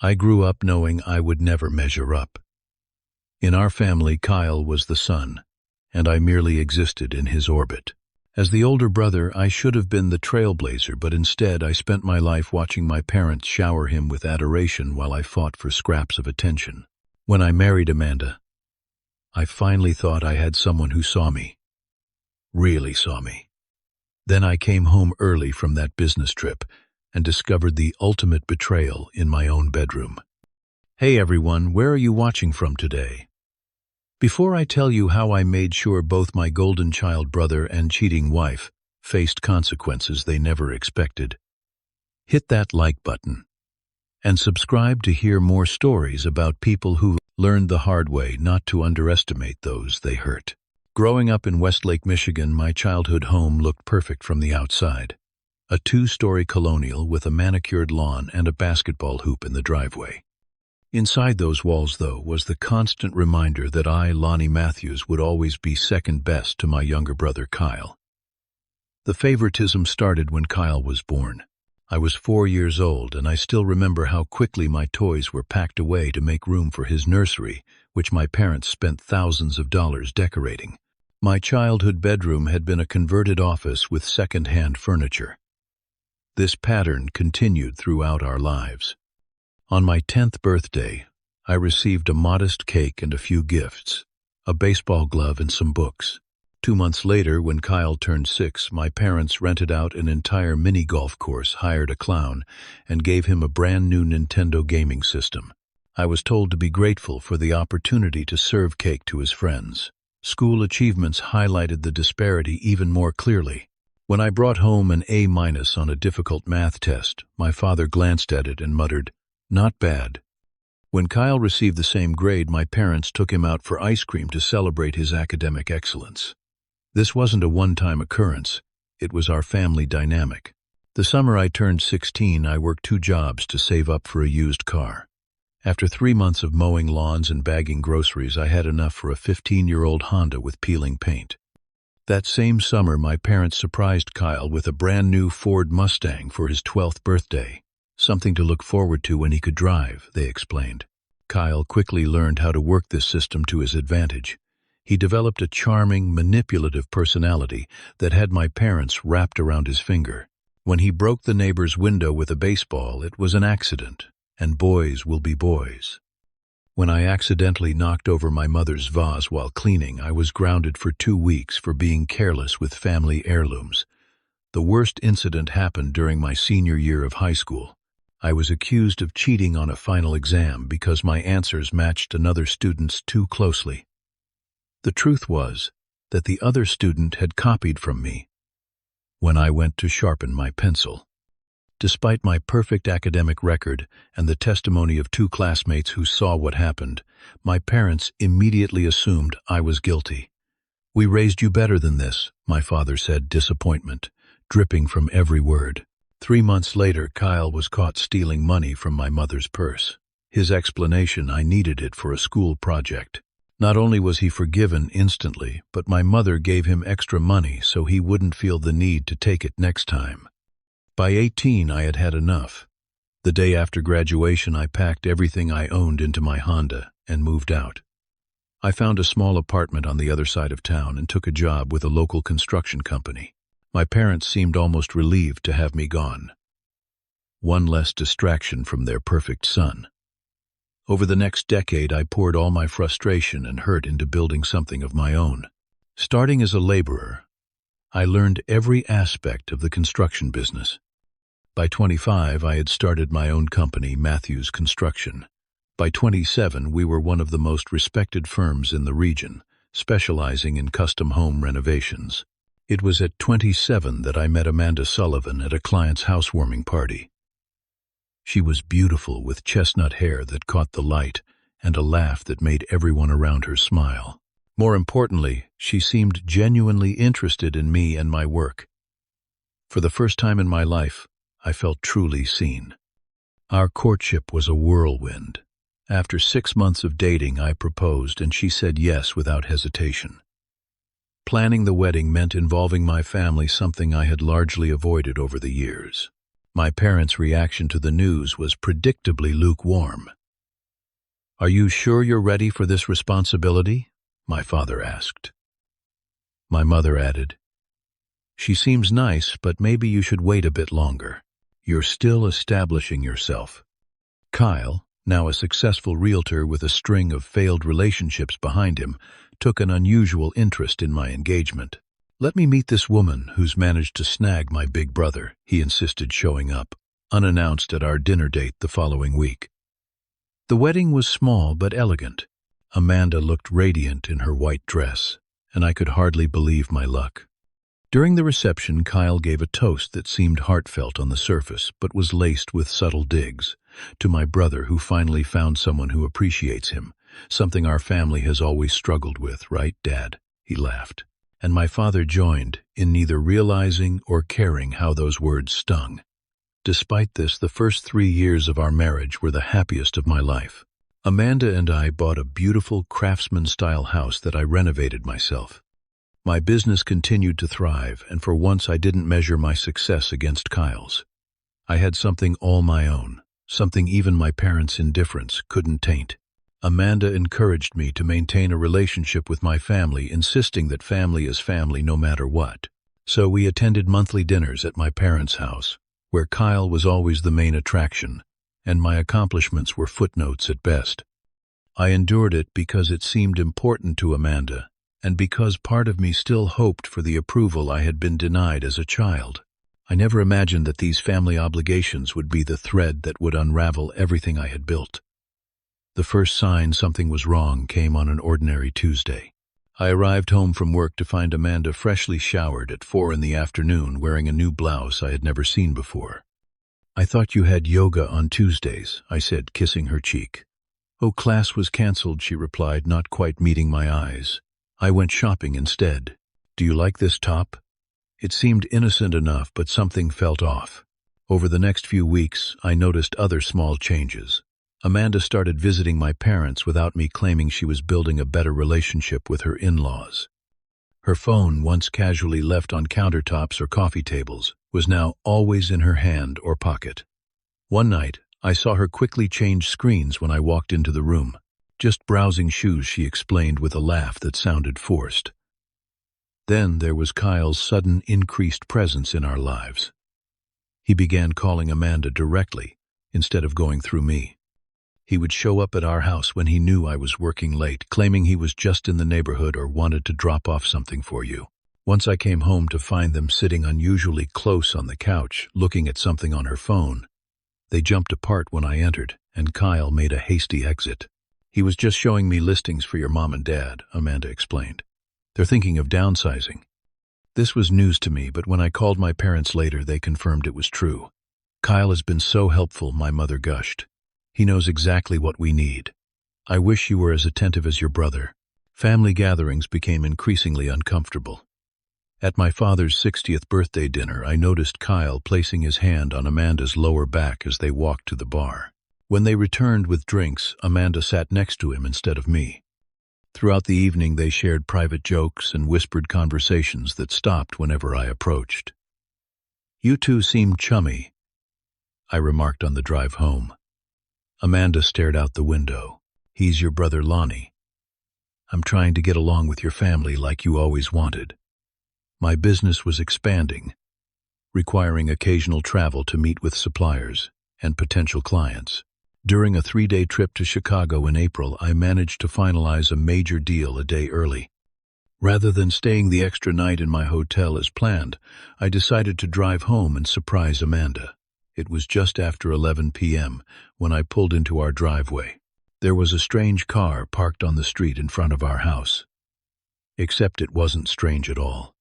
I grew up knowing I would never measure up. In our family, Kyle was the sun, and I merely existed in his orbit. As the older brother, I should have been the trailblazer, but instead I spent my life watching my parents shower him with adoration while I fought for scraps of attention. When I married Amanda, I finally thought I had someone who saw me. Really saw me. Then I came home early from that business trip and discovered the ultimate betrayal in my own bedroom. Hey everyone, where are you watching from today? Before I tell you how I made sure both my golden child brother and cheating wife faced consequences they never expected, hit that like button and subscribe to hear more stories about people who learned the hard way not to underestimate those they hurt. Growing up in Westlake, Michigan, my childhood home looked perfect from the outside. A 2-story colonial with a manicured lawn and a basketball hoop in the driveway. Inside those walls, though, was the constant reminder that I, Lonnie Matthews, would always be second best to my younger brother, Kyle. The favoritism started when Kyle was born. I was 4 years old, and I still remember how quickly my toys were packed away to make room for his nursery, which my parents spent thousands of dollars decorating. My childhood bedroom had been a converted office with second-hand furniture. This pattern continued throughout our lives. On my 10th birthday, I received a modest cake and a few gifts, a baseball glove and some books. 2 months later, when Kyle turned 6, my parents rented out an entire mini golf course, hired a clown, and gave him a brand new Nintendo gaming system. I was told to be grateful for the opportunity to serve cake to his friends. School achievements highlighted the disparity even more clearly. When I brought home an A- on a difficult math test, my father glanced at it and muttered, "Not bad." When Kyle received the same grade, my parents took him out for ice cream to celebrate his academic excellence. This wasn't a one-time occurrence. It was our family dynamic. The summer I turned 16, I worked 2 jobs to save up for a used car. After 3 months of mowing lawns and bagging groceries, I had enough for a 15-year-old Honda with peeling paint. That same summer, my parents surprised Kyle with a brand new Ford Mustang for his 12th birthday. Something to look forward to when he could drive, they explained. Kyle quickly learned how to work this system to his advantage. He developed a charming, manipulative personality that had my parents wrapped around his finger. When he broke the neighbor's window with a baseball, it was an accident, and boys will be boys. When I accidentally knocked over my mother's vase while cleaning, I was grounded for 2 weeks for being careless with family heirlooms. The worst incident happened during my senior year of high school. I was accused of cheating on a final exam because my answers matched another student's too closely. The truth was that the other student had copied from me when I went to sharpen my pencil. Despite my perfect academic record and the testimony of 2 classmates who saw what happened, my parents immediately assumed I was guilty. "We raised you better than this," my father said, disappointment dripping from every word. 3 months later, Kyle was caught stealing money from my mother's purse. His explanation: "I needed it for a school project." Not only was he forgiven instantly, but my mother gave him extra money so he wouldn't feel the need to take it next time. By 18, I had had enough. The day after graduation, I packed everything I owned into my Honda and moved out. I found a small apartment on the other side of town and took a job with a local construction company. My parents seemed almost relieved to have me gone. One less distraction from their perfect son. Over the next decade, I poured all my frustration and hurt into building something of my own. Starting as a laborer, I learned every aspect of the construction business. By 25, I had started my own company, Matthews Construction. By 27, we were one of the most respected firms in the region, specializing in custom home renovations. It was at 27 that I met Amanda Sullivan at a client's housewarming party. She was beautiful, with chestnut hair that caught the light and a laugh that made everyone around her smile. More importantly, she seemed genuinely interested in me and my work. For the first time in my life, I felt truly seen. Our courtship was a whirlwind. After 6 months of dating, I proposed, and she said yes without hesitation. Planning the wedding meant involving my family, something I had largely avoided over the years. My parents' reaction to the news was predictably lukewarm. "Are you sure you're ready for this responsibility?" my father asked. My mother added, "She seems nice, but maybe you should wait a bit longer. You're still establishing yourself." Kyle, now a successful realtor with a string of failed relationships behind him, took an unusual interest in my engagement. "Let me meet this woman who's managed to snag my big brother," he insisted, showing up, unannounced, at our dinner date the following week. The wedding was small but elegant. Amanda looked radiant in her white dress, and I could hardly believe my luck. During the reception, Kyle gave a toast that seemed heartfelt on the surface, but was laced with subtle digs. "To my brother, who finally found someone who appreciates him. Something our family has always struggled with, right, Dad?" He laughed. And my father joined, in neither realizing or caring how those words stung. Despite this, the first 3 years of our marriage were the happiest of my life. Amanda and I bought a beautiful craftsman-style house that I renovated myself. My business continued to thrive, and for once I didn't measure my success against Kyle's. I had something all my own, something even my parents' indifference couldn't taint. Amanda encouraged me to maintain a relationship with my family, insisting that family is family no matter what. So we attended monthly dinners at my parents' house, where Kyle was always the main attraction, and my accomplishments were footnotes at best. I endured it because it seemed important to Amanda, and because part of me still hoped for the approval I had been denied as a child. I never imagined that these family obligations would be the thread that would unravel everything I had built. The first sign something was wrong came on an ordinary Tuesday. I arrived home from work to find Amanda freshly showered at 4 in the afternoon, wearing a new blouse I had never seen before. "I thought you had yoga on Tuesdays," I said, kissing her cheek. "Oh, class was canceled," she replied, not quite meeting my eyes. "I went shopping instead. Do you like this top?" It seemed innocent enough, but something felt off. Over the next few weeks, I noticed other small changes. Amanda started visiting my parents without me, claiming she was building a better relationship with her in-laws. Her phone, once casually left on countertops or coffee tables, was now always in her hand or pocket. One night, I saw her quickly change screens when I walked into the room. "Just browsing shoes," she explained with a laugh that sounded forced. Then there was Kyle's sudden increased presence in our lives. He began calling Amanda directly, instead of going through me. He would show up at our house when he knew I was working late, claiming he was just in the neighborhood or wanted to drop off something for you. Once I came home to find them sitting unusually close on the couch, looking at something on her phone. They jumped apart when I entered, and Kyle made a hasty exit. "He was just showing me listings for your mom and dad," Amanda explained. "They're thinking of downsizing." This was news to me, but when I called my parents later, they confirmed it was true. "Kyle has been so helpful," my mother gushed. "He knows exactly what we need. I wish you were as attentive as your brother." Family gatherings became increasingly uncomfortable. At my father's 60th birthday dinner, I noticed Kyle placing his hand on Amanda's lower back as they walked to the bar. When they returned with drinks, Amanda sat next to him instead of me. Throughout the evening, they shared private jokes and whispered conversations that stopped whenever I approached. "You two seem chummy," I remarked on the drive home. Amanda stared out the window. "He's your brother Lonnie. I'm trying to get along with your family like you always wanted." My business was expanding, requiring occasional travel to meet with suppliers and potential clients. During a 3-day trip to Chicago in April, I managed to finalize a major deal a day early. Rather than staying the extra night in my hotel as planned, I decided to drive home and surprise Amanda. It was just after 11 p.m. when I pulled into our driveway. There was a strange car parked on the street in front of our house. Except it wasn't strange at all.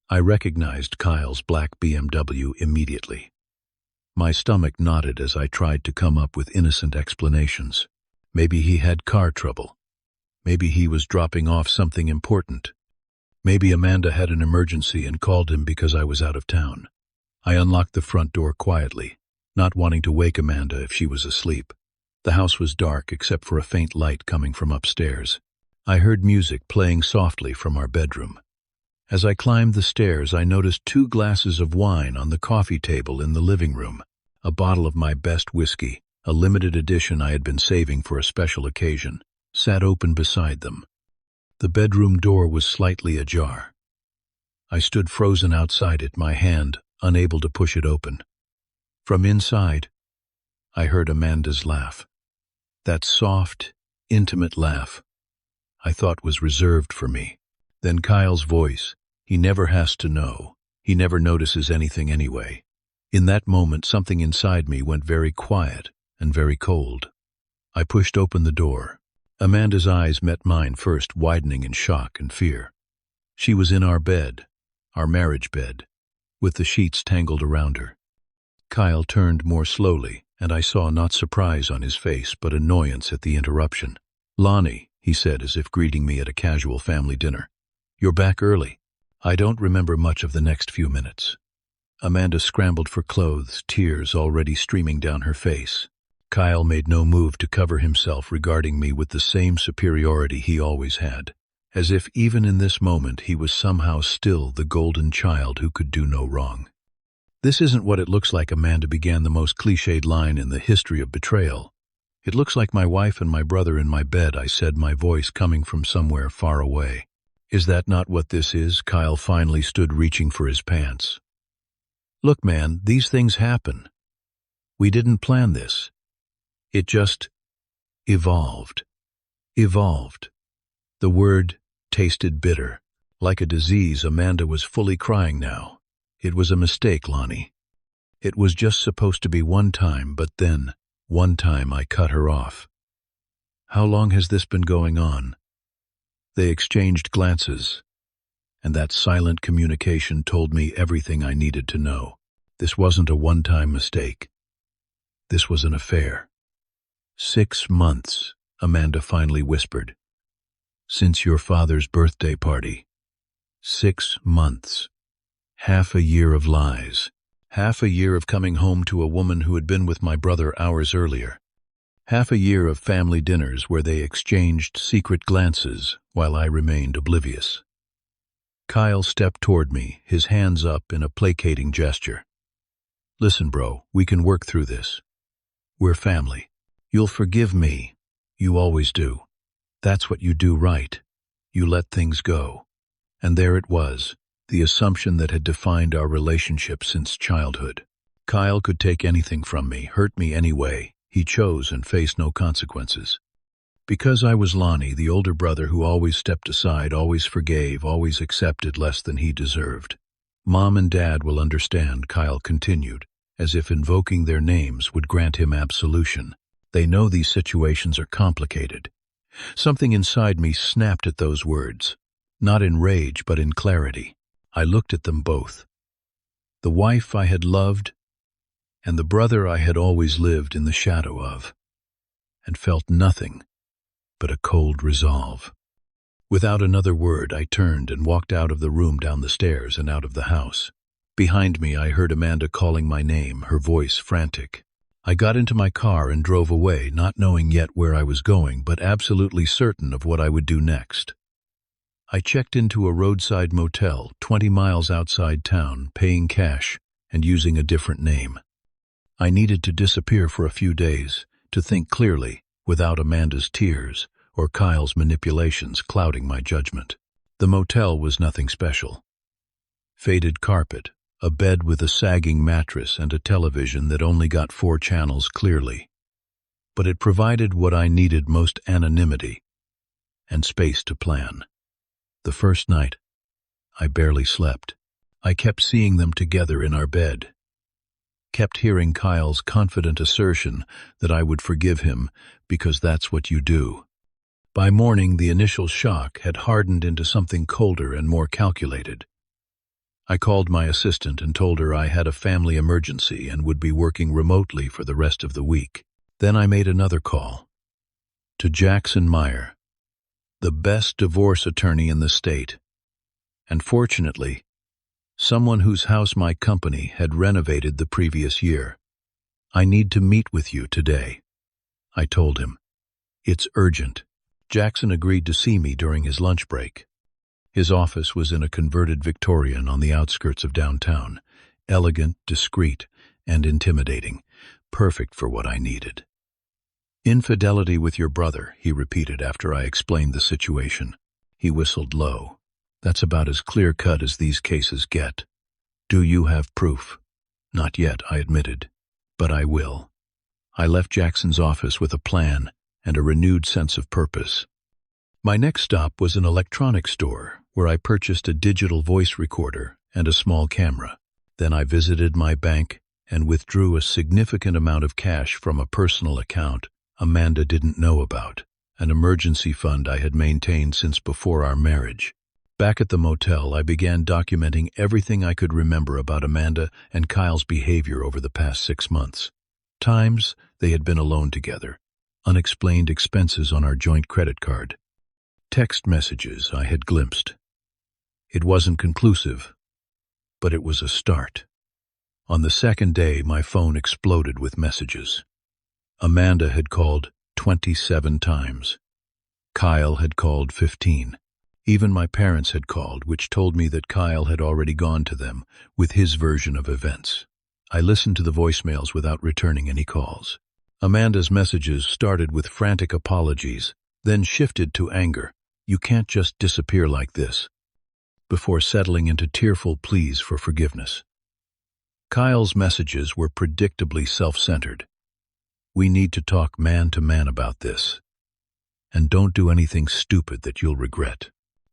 I recognized Kyle's black BMW immediately. My stomach knotted as I tried to come up with innocent explanations. Maybe he had car trouble. Maybe he was dropping off something important. Maybe Amanda had an emergency and called him because I was out of town. I unlocked the front door quietly, not wanting to wake Amanda if she was asleep. The house was dark except for a faint light coming from upstairs. I heard music playing softly from our bedroom. As I climbed the stairs, I noticed 2 glasses of wine on the coffee table in the living room. A bottle of my best whiskey, a limited edition I had been saving for a special occasion, sat open beside them. The bedroom door was slightly ajar. I stood frozen outside it, my hand unable to push it open. From inside, I heard Amanda's laugh. That soft, intimate laugh I thought was reserved for me. Then Kyle's voice. He never has to know. He never notices anything anyway. In that moment, something inside me went very quiet and very cold. I pushed open the door. Amanda's eyes met mine first, widening in shock and fear. She was in our bed, our marriage bed, with the sheets tangled around her. Kyle turned more slowly, and I saw not surprise on his face, but annoyance at the interruption. "Lonnie," he said, as if greeting me at a casual family dinner. "You're back early." I don't remember much of the next few minutes. Amanda scrambled for clothes, tears already streaming down her face. Kyle made no move to cover himself, regarding me with the same superiority he always had, as if even in this moment he was somehow still the golden child who could do no wrong. "This isn't what it looks like," Amanda began, the most cliched line in the history of betrayal. "It looks like my wife and my brother in my bed," I said, my voice coming from somewhere far away. "Is that not what this is?" Kyle finally stood, reaching for his pants. "Look, man, these things happen. We didn't plan this. It just evolved." Evolved. The word tasted bitter. Like a disease, Amanda was fully crying now. "It was a mistake, Lonnie. It was just supposed to be one time, but then, one time I cut her off." "How long has this been going on?" They exchanged glances, and that silent communication told me everything I needed to know. This wasn't a one-time mistake. This was an affair. 6 months, Amanda finally whispered. "Since your father's birthday party. 6 months. Half a year of lies. Half a year of coming home to a woman who had been with my brother hours earlier. Half a year of family dinners where they exchanged secret glances while I remained oblivious." Kyle stepped toward me, his hands up in a placating gesture. "Listen, bro, we can work through this. We're family. You'll forgive me. You always do. That's what you do, right? You let things go." And there it was, the assumption that had defined our relationship since childhood. Kyle could take anything from me, hurt me anyway. He chose and faced no consequences. Because I was Lonnie, the older brother who always stepped aside, always forgave, always accepted less than he deserved. "Mom and Dad will understand," Kyle continued, as if invoking their names would grant him absolution. "They know these situations are complicated." Something inside me snapped at those words, not in rage but in clarity. I looked at them both. The wife I had loved, and the brother I had always lived in the shadow of, and felt nothing but a cold resolve. Without another word, I turned and walked out of the room, down the stairs, and out of the house. Behind me, I heard Amanda calling my name, her voice frantic. I got into my car and drove away, not knowing yet where I was going, but absolutely certain of what I would do next. I checked into a roadside motel 20 miles outside town, paying cash and using a different name. I needed to disappear for a few days, to think clearly, without Amanda's tears or Kyle's manipulations clouding my judgment. The motel was nothing special. Faded carpet, a bed with a sagging mattress, and a television that only got 4 channels clearly. But it provided what I needed most: anonymity and space to plan. The first night, I barely slept. I kept seeing them together in our bed. Kept hearing Kyle's confident assertion that I would forgive him because that's what you do. By morning, the initial shock had hardened into something colder and more calculated. I called my assistant and told her I had a family emergency and would be working remotely for the rest of the week. Then I made another call. To Jackson Meyer, the best divorce attorney in the state, and fortunately, someone whose house my company had renovated the previous year. "I need to meet with you today," I told him. "It's urgent." Jackson agreed to see me during his lunch break. His office was in a converted Victorian on the outskirts of downtown, elegant, discreet, and intimidating, perfect for what I needed. "Infidelity with your brother," he repeated after I explained the situation. He whistled low. "That's about as clear-cut as these cases get. Do you have proof?" "Not yet," I admitted, "but I will." I left Jackson's office with a plan and a renewed sense of purpose. My next stop was an electronics store where I purchased a digital voice recorder and a small camera. Then I visited my bank and withdrew a significant amount of cash from a personal account Amanda didn't know about, an emergency fund I had maintained since before our marriage. Back at the motel, I began documenting everything I could remember about Amanda and Kyle's behavior over the past 6 months. Times they had been alone together, unexplained expenses on our joint credit card, text messages I had glimpsed. It wasn't conclusive, but it was a start. On the second day, my phone exploded with messages. Amanda had called 27 times. Kyle had called 15. Even my parents had called, which told me that Kyle had already gone to them with his version of events. I listened to the voicemails without returning any calls. Amanda's messages started with frantic apologies, then shifted to anger. "You can't just disappear like this," before settling into tearful pleas for forgiveness. Kyle's messages were predictably self-centered. "We need to talk man to man about this. And don't do anything stupid that you'll regret."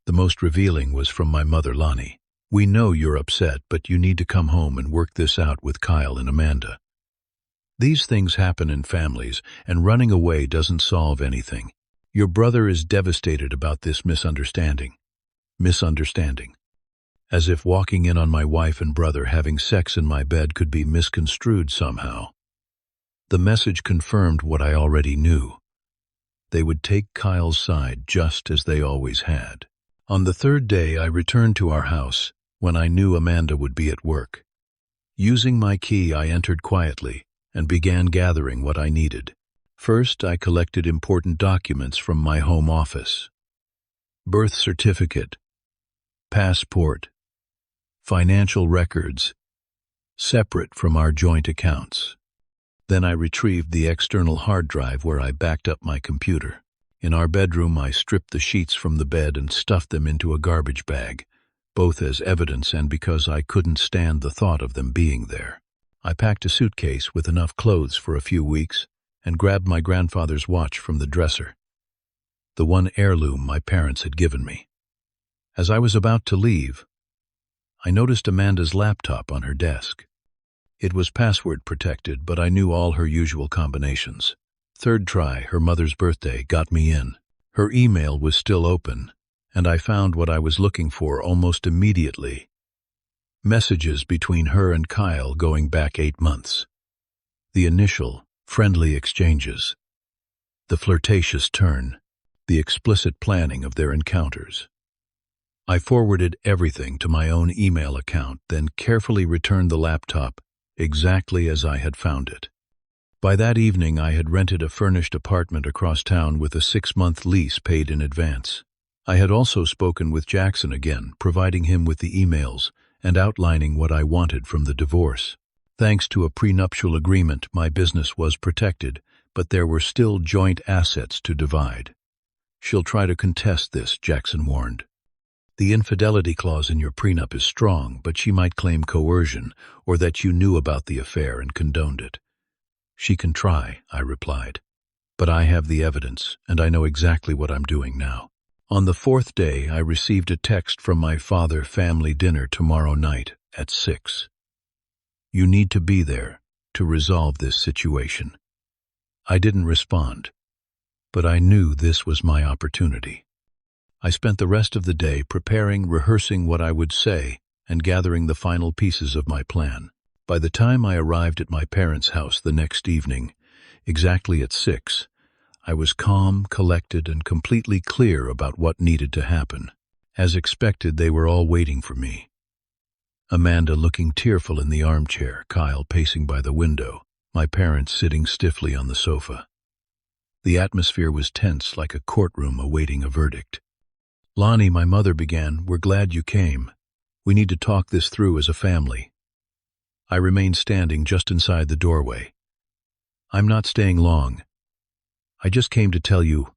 The most revealing was from my mother, Lonnie. "We know you're upset, but you need to come home and work this out with Kyle and Amanda. These things happen in families, and running away doesn't solve anything. Your brother is devastated about this misunderstanding. As if walking in on my wife and brother having sex in my bed could be misconstrued somehow. The message confirmed what I already knew. They would take Kyle's side just as they always had. On the third day, I returned to our house when I knew Amanda would be at work. Using my key, I entered quietly and began gathering what I needed. First, I collected important documents from my home office. Birth certificate, passport, financial records, separate from our joint accounts. Then I retrieved the external hard drive where I backed up my computer. In our bedroom, I stripped the sheets from the bed and stuffed them into a garbage bag, both as evidence and because I couldn't stand the thought of them being there. I packed a suitcase with enough clothes for a few weeks and grabbed my grandfather's watch from the dresser, the one heirloom my parents had given me. As I was about to leave, I noticed Amanda's laptop on her desk. It was password protected, but I knew all her usual combinations. Third try, her mother's birthday, got me in. Her email was still open, and I found what I was looking for almost immediately. Messages between her and Kyle going back 8 months. The initial, friendly exchanges. The flirtatious turn. The explicit planning of their encounters. I forwarded everything to my own email account, then carefully returned the laptop exactly as I had found it. By that evening, I had rented a furnished apartment across town with a 6-month lease paid in advance. I had also spoken with Jackson again, providing him with the emails and outlining what I wanted from the divorce. Thanks to a prenuptial agreement, my business was protected, but there were still joint assets to divide. "She'll try to contest this," Jackson warned. "The infidelity clause in your prenup is strong, but she might claim coercion or that you knew about the affair and condoned it." "She can try," I replied. "But I have the evidence, and I know exactly what I'm doing now." On the 4th day, I received a text from my father, "Family dinner tomorrow night at 6. You need to be there to resolve this situation." I didn't respond, but I knew this was my opportunity. I spent the rest of the day preparing, rehearsing what I would say, and gathering the final pieces of my plan. By the time I arrived at my parents' house the next evening, exactly at 6, I was calm, collected, and completely clear about what needed to happen. As expected, they were all waiting for me. Amanda looking tearful in the armchair, Kyle pacing by the window, my parents sitting stiffly on the sofa. The atmosphere was tense, like a courtroom awaiting a verdict. Lonnie, my mother began, we're glad you came. We need to talk this through as a family. I remained standing just inside the doorway. I'm not staying long. I just came to tell you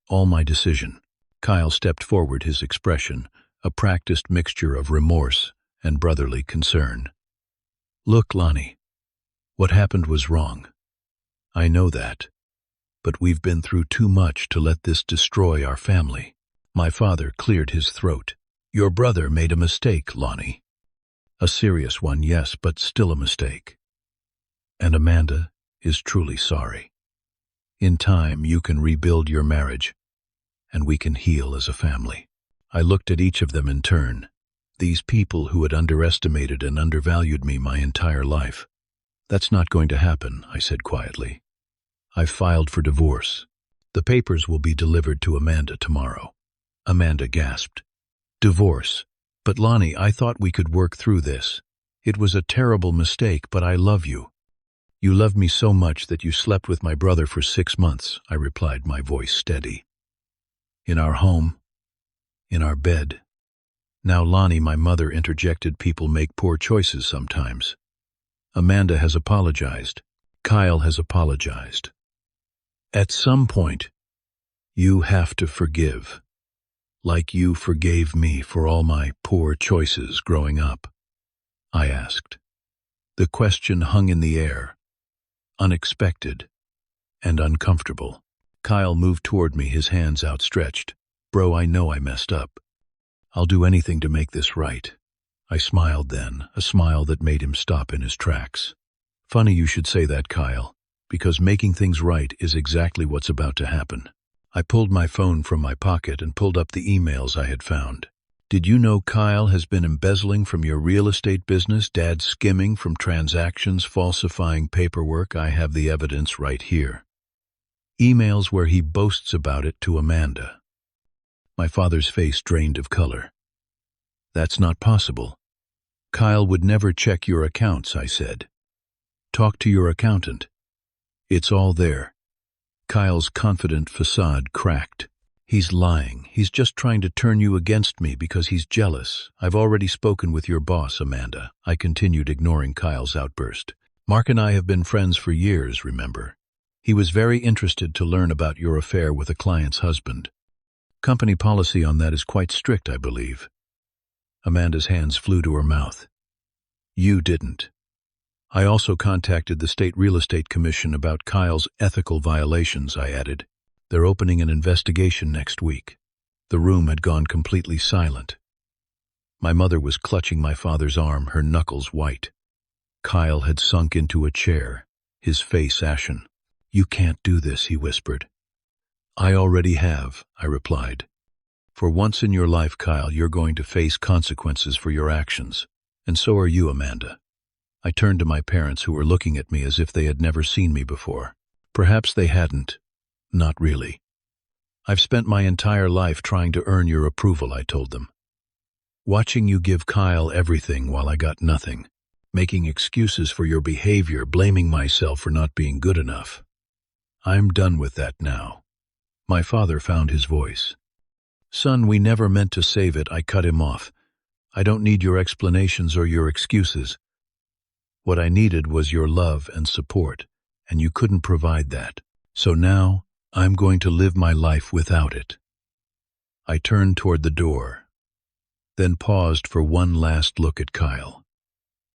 all my decision. Kyle stepped forward, his expression a practiced mixture of remorse and brotherly concern. Look, Lonnie, what happened was wrong. I know that, but we've been through too much to let this destroy our family. My father cleared his throat. Your brother made a mistake, Lonnie. A serious one, yes, but still a mistake. And Amanda is truly sorry. In time, you can rebuild your marriage, and we can heal as a family. I looked at each of them in turn. These people who had underestimated and undervalued me my entire life. That's not going to happen, I said quietly. I've filed for divorce. The papers will be delivered to Amanda tomorrow. Amanda gasped. Divorce? But Lonnie, I thought we could work through this. It was a terrible mistake, but I love you. You loved me so much that you slept with my brother for 6 months, I replied, my voice steady. In our home, in our bed. Now, Lonnie, my mother interjected, people make poor choices sometimes. Amanda has apologized. Kyle has apologized. At some point, you have to forgive. Like you forgave me for all my poor choices growing up. I asked. The question hung in the air, unexpected and uncomfortable. Kyle moved toward me, his hands outstretched. Bro, I know I messed up. I'll do anything to make this right. I smiled then, a smile that made him stop in his tracks. Funny you should say that, Kyle, because making things right is exactly what's about to happen. I pulled my phone from my pocket and pulled up the emails I had found. Did you know Kyle has been embezzling from your real estate business, Dad skimming from transactions, falsifying paperwork? I have the evidence right here. Emails where he boasts about it to Amanda. My father's face drained of color. That's not possible. Kyle would never check your accounts, I said. Talk to your accountant. It's all there. Kyle's confident facade cracked. He's lying. He's just trying to turn you against me because he's jealous. I've already spoken with your boss, Amanda. I continued, ignoring Kyle's outburst. Mark and I have been friends for years, remember? He was very interested to learn about your affair with a client's husband. Company policy on that is quite strict, I believe. Amanda's hands flew to her mouth. You didn't. I also contacted the State Real Estate Commission about Kyle's ethical violations, I added. They're opening an investigation next week. The room had gone completely silent. My mother was clutching my father's arm, her knuckles white. Kyle had sunk into a chair, his face ashen. You can't do this, he whispered. I already have, I replied. For once in your life, Kyle, you're going to face consequences for your actions. And so are you, Amanda. I turned to my parents, who were looking at me as if they had never seen me before. Perhaps they hadn't. Not really. I've spent my entire life trying to earn your approval, I told them. Watching you give Kyle everything while I got nothing. Making excuses for your behavior, blaming myself for not being good enough. I'm done with that now. My father found his voice. Son, we never meant to save it, I cut him off. I don't need your explanations or your excuses. What I needed was your love and support, and you couldn't provide that. So now, I'm going to live my life without it. I turned toward the door, then paused for one last look at Kyle.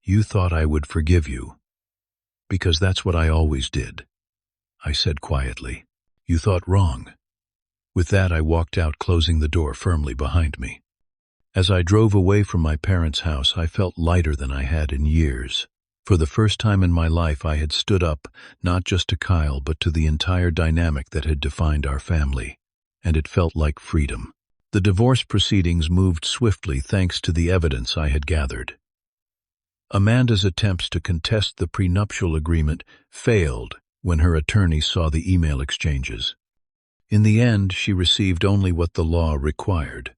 You thought I would forgive you, because that's what I always did, I said quietly. You thought wrong. With that, I walked out, closing the door firmly behind me. As I drove away from my parents' house, I felt lighter than I had in years. For the first time in my life, I had stood up, not just to Kyle, but to the entire dynamic that had defined our family, and it felt like freedom. The divorce proceedings moved swiftly thanks to the evidence I had gathered. Amanda's attempts to contest the prenuptial agreement failed when her attorney saw the email exchanges. In the end, she received only what the law required,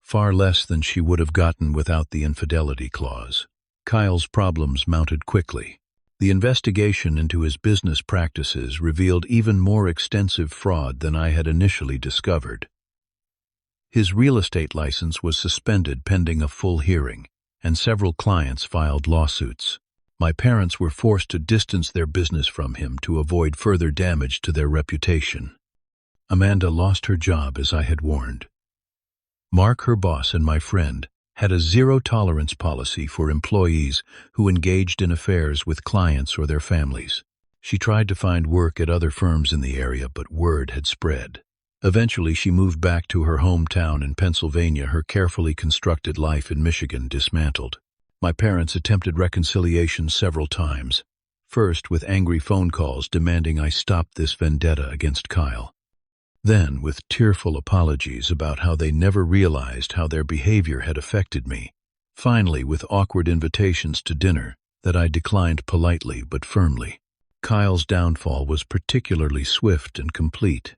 far less than she would have gotten without the infidelity clause. Kyle's problems mounted quickly. The investigation into his business practices revealed even more extensive fraud than I had initially discovered. His real estate license was suspended pending a full hearing, and several clients filed lawsuits. My parents were forced to distance their business from him to avoid further damage to their reputation. Amanda lost her job as I had warned. Mark, her boss, and my friend had a zero-tolerance policy for employees who engaged in affairs with clients or their families. She tried to find work at other firms in the area, but word had spread. Eventually, she moved back to her hometown in Pennsylvania, her carefully constructed life in Michigan dismantled. My parents attempted reconciliation several times, first with angry phone calls demanding I stop this vendetta against Kyle. Then with tearful apologies about how they never realized how their behavior had affected me. Finally, with awkward invitations to dinner that I declined politely but firmly. Kyle's downfall was particularly swift and complete.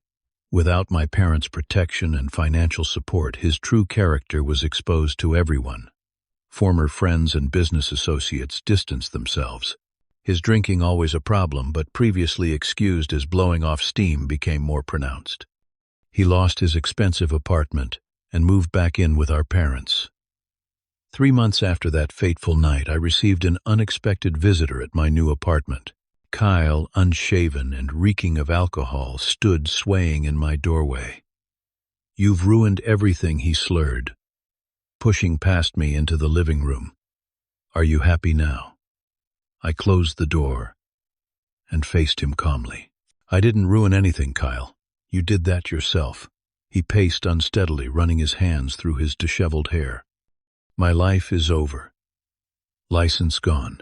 Without my parents' protection and financial support, his true character was exposed to everyone. Former friends and business associates distanced themselves. His drinking, always a problem but previously excused as blowing off steam, became more pronounced. He lost his expensive apartment and moved back in with our parents. 3 months after that fateful night, I received an unexpected visitor at my new apartment. Kyle, unshaven and reeking of alcohol, stood swaying in my doorway. "You've ruined everything," he slurred, pushing past me into the living room. "Are you happy now?" I closed the door and faced him calmly. "I didn't ruin anything, Kyle. You did that yourself." He paced unsteadily, running his hands through his disheveled hair. "My life is over. License gone.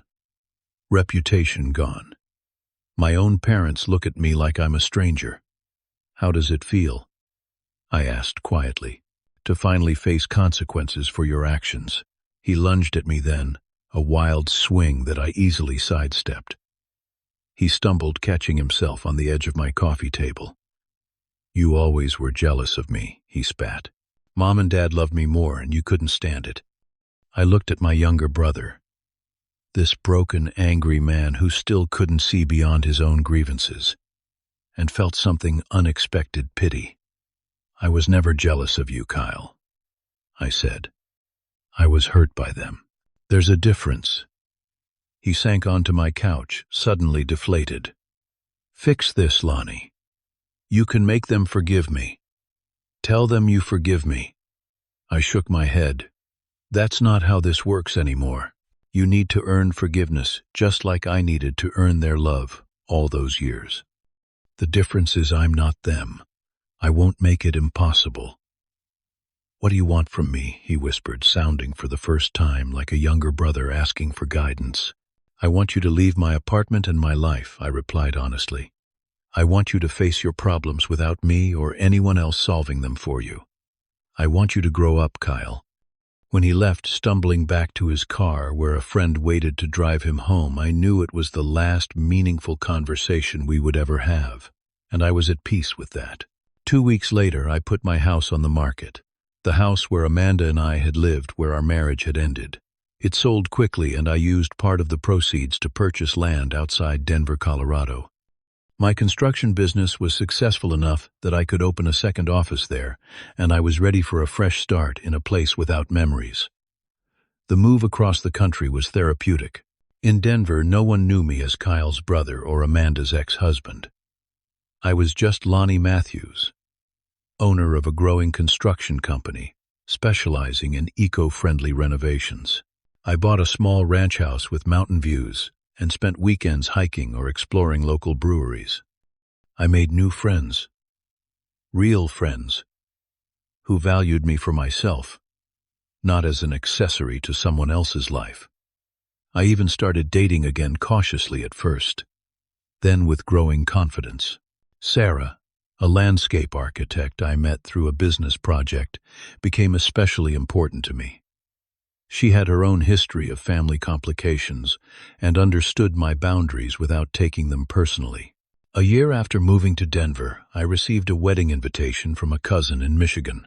Reputation gone. My own parents look at me like I'm a stranger. How does it feel?" I asked quietly. "To finally face consequences for your actions." He lunged at me then, a wild swing that I easily sidestepped. He stumbled, catching himself on the edge of my coffee table. "You always were jealous of me," he spat. "Mom and Dad loved me more, and you couldn't stand it." I looked at my younger brother, this broken, angry man who still couldn't see beyond his own grievances, and felt something unexpected pity. "I was never jealous of you, Kyle," I said. "I was hurt by them. There's a difference." He sank onto my couch, suddenly deflated. "Fix this, Lonnie. You can make them forgive me. Tell them you forgive me." I shook my head. "That's not how this works anymore. You need to earn forgiveness, just like I needed to earn their love all those years. The difference is I'm not them. I won't make it impossible." "What do you want from me?" he whispered, sounding for the first time like a younger brother asking for guidance. "I want you to leave my apartment and my life," I replied honestly. "I want you to face your problems without me or anyone else solving them for you. I want you to grow up, Kyle." When he left, stumbling back to his car where a friend waited to drive him home, I knew it was the last meaningful conversation we would ever have, and I was at peace with that. 2 weeks later, I put my house on the market, the house where Amanda and I had lived, where our marriage had ended. It sold quickly, and I used part of the proceeds to purchase land outside Denver, Colorado. My construction business was successful enough that I could open a second office there, and I was ready for a fresh start in a place without memories. The move across the country was therapeutic. In Denver, no one knew me as Kyle's brother or Amanda's ex-husband. I was just Lonnie Matthews, owner of a growing construction company, specializing in eco-friendly renovations. I bought a small ranch house with mountain views and spent weekends hiking or exploring local breweries. I made new friends, real friends, who valued me for myself, not as an accessory to someone else's life. I even started dating again, cautiously at first, then with growing confidence. Sarah, a landscape architect I met through a business project, became especially important to me. She had her own history of family complications and understood my boundaries without taking them personally. A year after moving to Denver, I received a wedding invitation from a cousin in Michigan.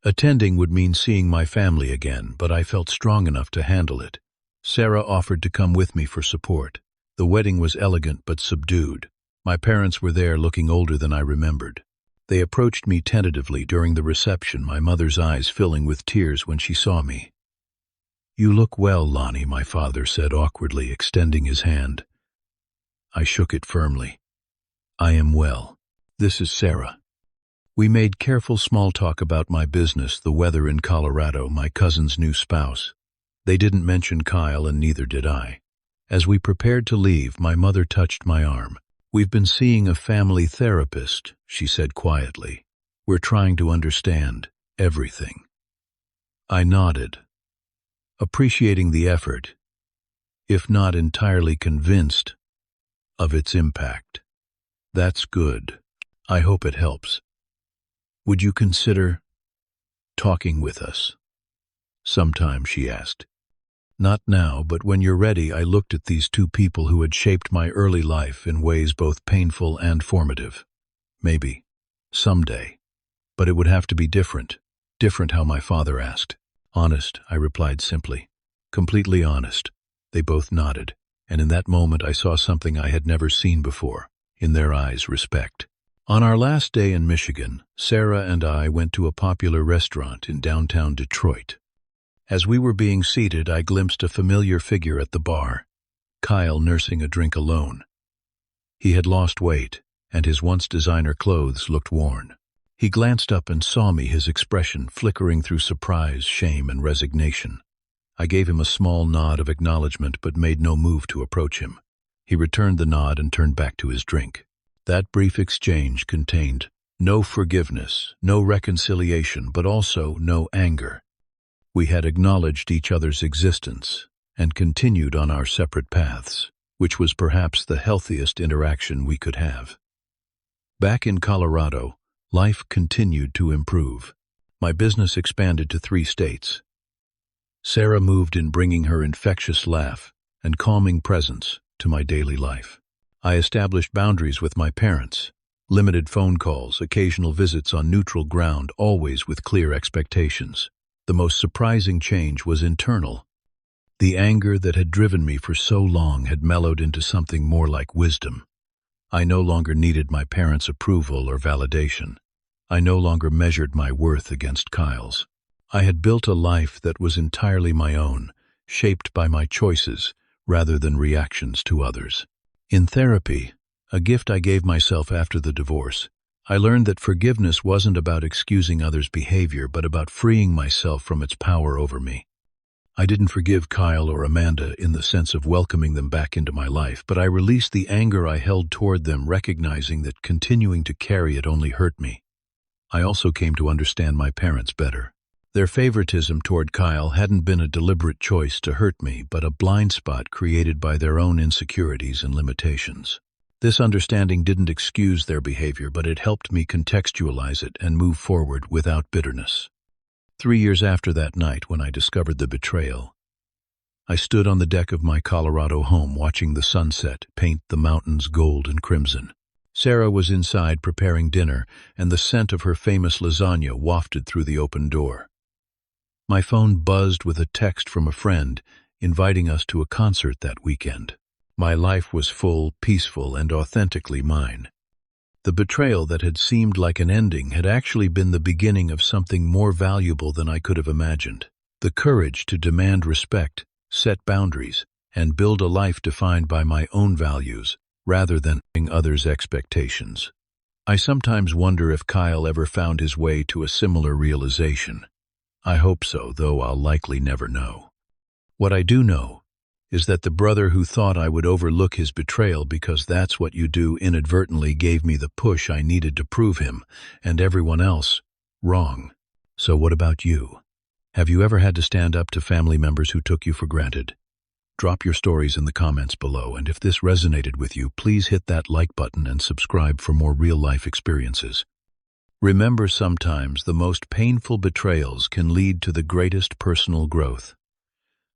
Attending would mean seeing my family again, but I felt strong enough to handle it. Sarah offered to come with me for support. The wedding was elegant but subdued. My parents were there, looking older than I remembered. They approached me tentatively during the reception, my mother's eyes filling with tears when she saw me. "You look well, Lonnie," my father said awkwardly, extending his hand. I shook it firmly. "I am well. This is Sarah." We made careful small talk about my business, the weather in Colorado, my cousin's new spouse. They didn't mention Kyle, and neither did I. As we prepared to leave, my mother touched my arm. "We've been seeing a family therapist," she said quietly. "We're trying to understand everything." I nodded, appreciating the effort, if not entirely convinced of its impact. "That's good. I hope it helps. Would you consider talking with us sometime?" she asked. "Not now, but when you're ready." I looked at these two people who had shaped my early life in ways both painful and formative. "Maybe. Someday. But it would have to be different." "Different how?" my father asked. "Honest," I replied simply. "Completely honest." They both nodded, and in that moment I saw something I had never seen before. In their eyes, respect. On our last day in Michigan, Sarah and I went to a popular restaurant in downtown Detroit. As we were being seated, I glimpsed a familiar figure at the bar, Kyle nursing a drink alone. He had lost weight, and his once designer clothes looked worn. He glanced up and saw me, his expression flickering through surprise, shame, and resignation. I gave him a small nod of acknowledgement but made no move to approach him. He returned the nod and turned back to his drink. That brief exchange contained no forgiveness, no reconciliation, but also no anger. We had acknowledged each other's existence and continued on our separate paths, which was perhaps the healthiest interaction we could have. Back in Colorado, life continued to improve. My business expanded to 3 states. Sarah moved in, bringing her infectious laugh and calming presence to my daily life. I established boundaries with my parents, limited phone calls, occasional visits on neutral ground, always with clear expectations. The most surprising change was internal. The anger that had driven me for so long had mellowed into something more like wisdom. I no longer needed my parents' approval or validation. I no longer measured my worth against Kyle's. I had built a life that was entirely my own, shaped by my choices rather than reactions to others. In therapy, a gift I gave myself after the divorce, I learned that forgiveness wasn't about excusing others' behavior, but about freeing myself from its power over me. I didn't forgive Kyle or Amanda in the sense of welcoming them back into my life, but I released the anger I held toward them, recognizing that continuing to carry it only hurt me. I also came to understand my parents better. Their favoritism toward Kyle hadn't been a deliberate choice to hurt me, but a blind spot created by their own insecurities and limitations. This understanding didn't excuse their behavior, but it helped me contextualize it and move forward without bitterness. 3 years after that night when I discovered the betrayal, I stood on the deck of my Colorado home watching the sunset paint the mountains gold and crimson. Sarah was inside preparing dinner, and the scent of her famous lasagna wafted through the open door. My phone buzzed with a text from a friend inviting us to a concert that weekend. My life was full, peaceful, and authentically mine. The betrayal that had seemed like an ending had actually been the beginning of something more valuable than I could have imagined. The courage to demand respect, set boundaries, and build a life defined by my own values, rather than others' expectations. I sometimes wonder if Kyle ever found his way to a similar realization. I hope so, though I'll likely never know. What I do know is that the brother who thought I would overlook his betrayal because that's what you do inadvertently gave me the push I needed to prove him, and everyone else, wrong. So what about you? Have you ever had to stand up to family members who took you for granted? Drop your stories in the comments below, and if this resonated with you, please hit that like button and subscribe for more real-life experiences. Remember, sometimes the most painful betrayals can lead to the greatest personal growth.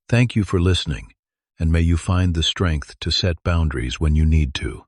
Thank you for listening, and may you find the strength to set boundaries when you need to.